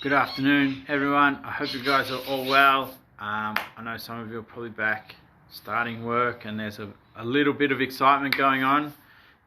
Good afternoon, everyone. I hope you guys are all well. I know some of you are probably back starting work, and there's a little bit of excitement going on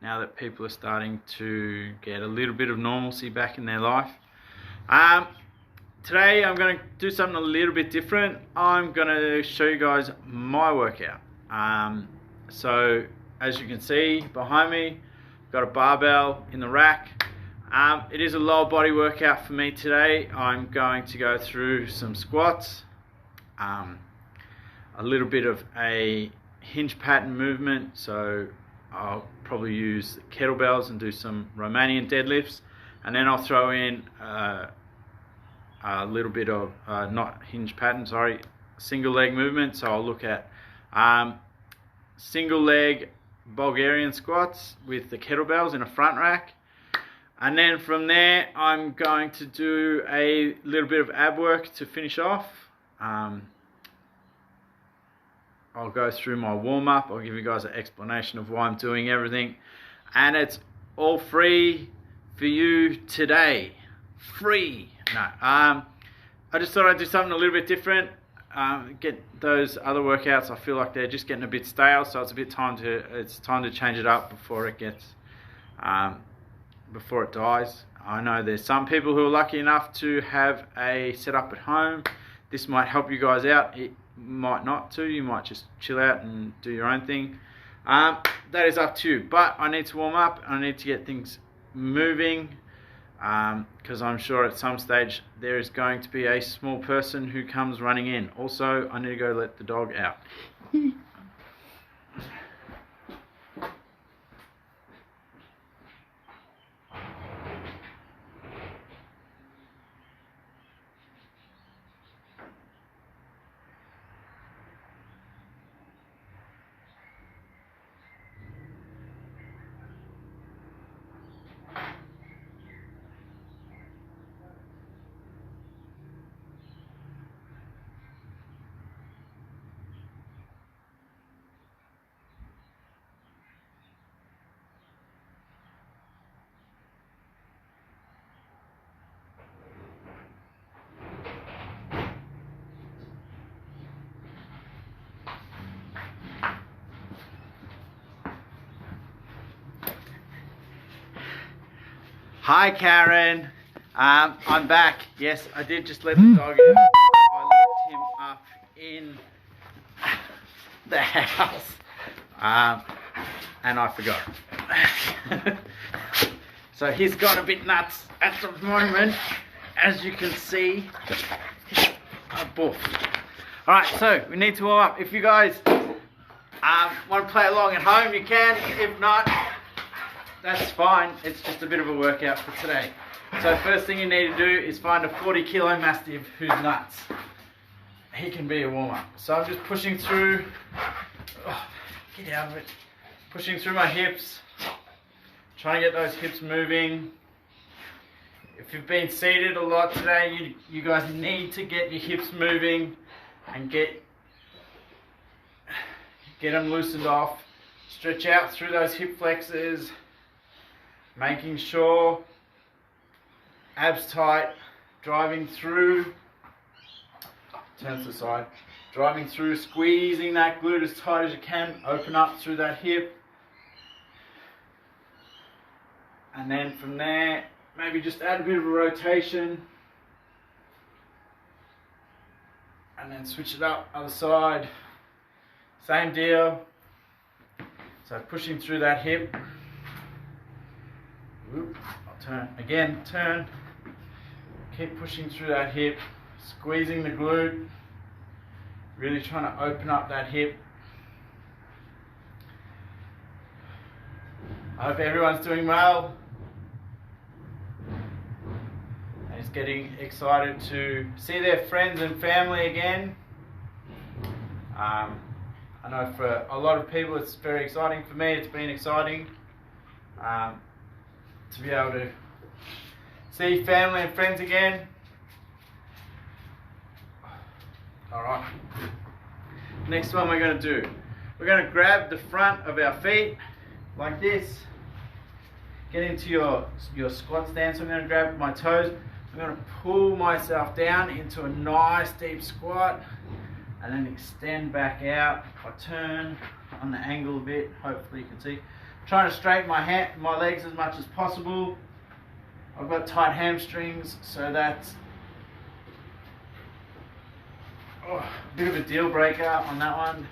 now that people are starting to get a little bit of normalcy back in their life. Today I'm going to do something a little bit different. I'm going to show you guys my workout. So as you can see behind me, I've got a barbell in the rack. It is a lower body workout for me today. I'm going to go through some squats, a little bit of a hinge pattern movement, so I'll probably use kettlebells and do some Romanian deadlifts, and then I'll throw in a little bit of, not hinge pattern, sorry, single leg movement. So I'll look at single leg Bulgarian squats with the kettlebells in a front rack. And then from there, I'm going to do a little bit of ab work to finish off. I'll go through my warm-up. I'll give you guys an explanation of why I'm doing everything. And it's all free for you today. Free. No. I just thought I'd do something a little bit different. Get those other workouts, I feel like they're just getting a bit stale, so it's time to change it up before it gets... before it dies. I know there's some people who are lucky enough to have a setup at home. This might help you guys out. It might not too. You might just chill out and do your own thing. That is up to you. But I need to warm up. I need to get things moving, because I'm sure at some stage there is going to be a small person who comes running in. Also, I need to go let the dog out. Hi Karen, I'm back. Yes, I did just let the dog out. I locked him up in the house, and I forgot. So he's got a bit nuts at the moment, as you can see. Alright, so we need to warm up. If you guys want to play along at home, you can. If not, that's fine. It's just a bit of a workout for today. So first thing you need to do is find a 40 kilo Mastiff who's nuts. He can be a warm-up. So I'm just pushing through, get out of it, pushing through my hips, trying to get those hips moving. If you've been seated a lot today, you guys need to get your hips moving and get them loosened off. Stretch out through those hip flexors, making sure abs tight, driving through, turn to the side, driving through, squeezing that glute as tight as you can, open up through that hip, and then from there, maybe just add a bit of a rotation, and then switch it up, other side, same deal. So pushing through that hip. I'll turn again, turn, keep pushing through that hip, squeezing the glute, really trying to open up that hip. I hope everyone's doing well and is getting excited to see their friends and family again. I know for a lot of people it's very exciting. For me, it's been exciting to be able to see family and friends again. Alright, next one we're going to do, we're going to grab the front of our feet like this, get into your squat stance. I'm going to grab my toes, I'm going to pull myself down into a nice deep squat and then extend back out. I turn on the angle a bit, hopefully you can see. Trying to straighten my legs as much as possible. I've got tight hamstrings, so that's a bit of a deal breaker on that one.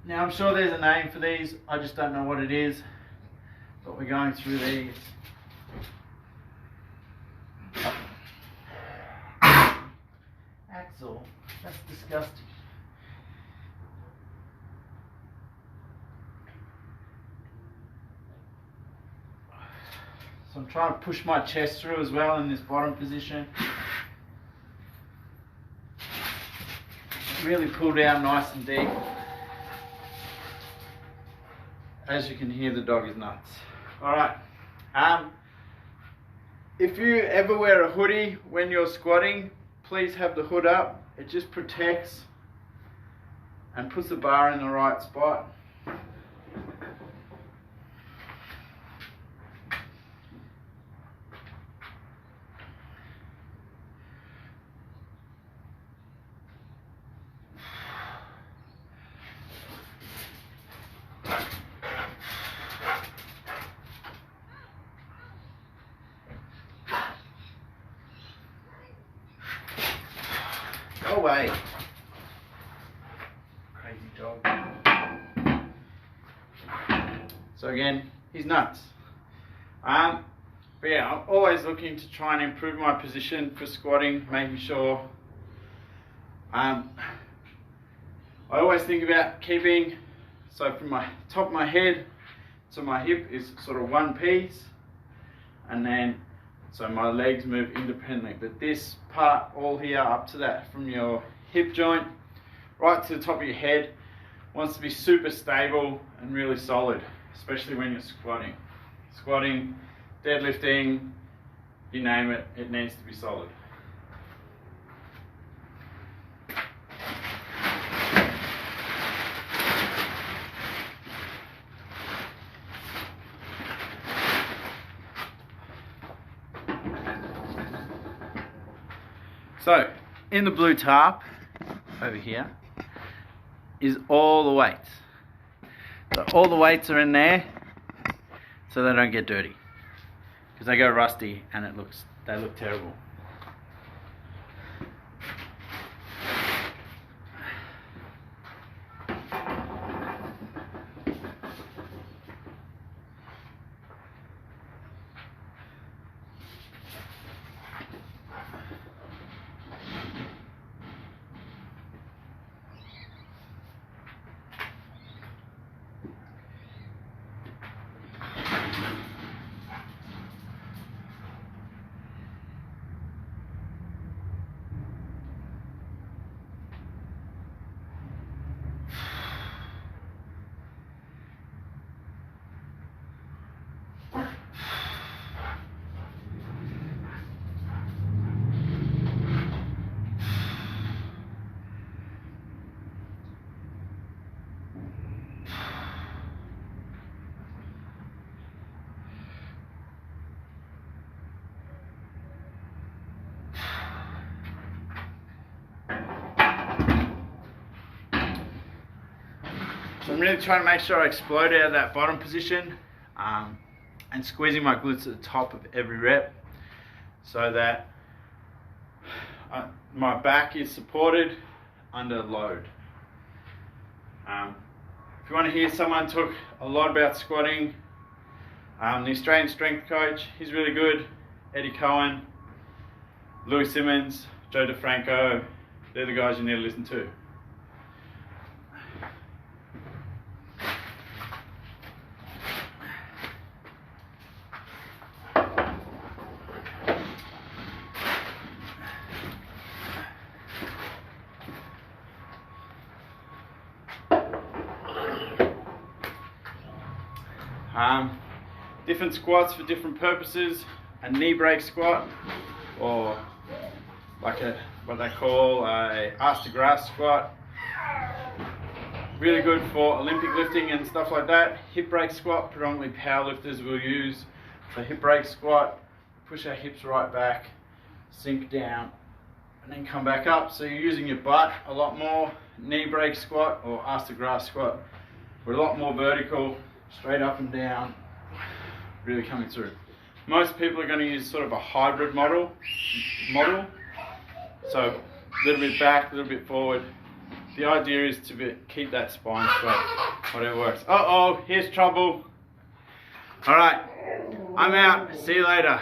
Now I'm sure there's a name for these, I just don't know what it is, but we're going through these. Axel, that's disgusting. So I'm trying to push my chest through as well in this bottom position. Really pull down nice and deep. As you can hear, the dog is nuts. Alright, if you ever wear a hoodie when you're squatting, please have the hood up. It just protects and puts the bar in the right spot. Go away. Crazy dog. So again, he's nuts. But yeah, I'm always looking to try and improve my position for squatting, making sure I always think about keeping, so from my top of my head to my hip is sort of one piece, and then so my legs move independently, but this part all here up to that, from your hip joint right to the top of your head, wants to be super stable and really solid, especially when you're squatting. Squatting, deadlifting, you name it, it needs to be solid. So, in the blue tarp, over here, is all the weights. So all the weights are in there, so they don't get dirty. Because they go rusty and they look terrible. So I'm really trying to make sure I explode out of that bottom position and squeezing my glutes at the top of every rep so that my back is supported under load. If you want to hear someone talk a lot about squatting, the Australian strength coach, he's really good. Eddie Cohen, Louis Simmons, Joe DeFranco, they're the guys you need to listen to. Different squats for different purposes. A knee break squat, or like what they call a arse to grass squat. Really good for Olympic lifting and stuff like that. Hip break squat, predominantly powerlifters will use So hip break squat, push our hips right back, sink down, and then come back up. So you're using your butt a lot more. Knee break squat or ass to grass squat. We're a lot more vertical, straight up and down, really coming through. Most people are going to use sort of a hybrid model. So a little bit back, a little bit forward. The idea is to keep that spine straight, whatever works. Uh-oh, here's trouble. All right, I'm out. See you later.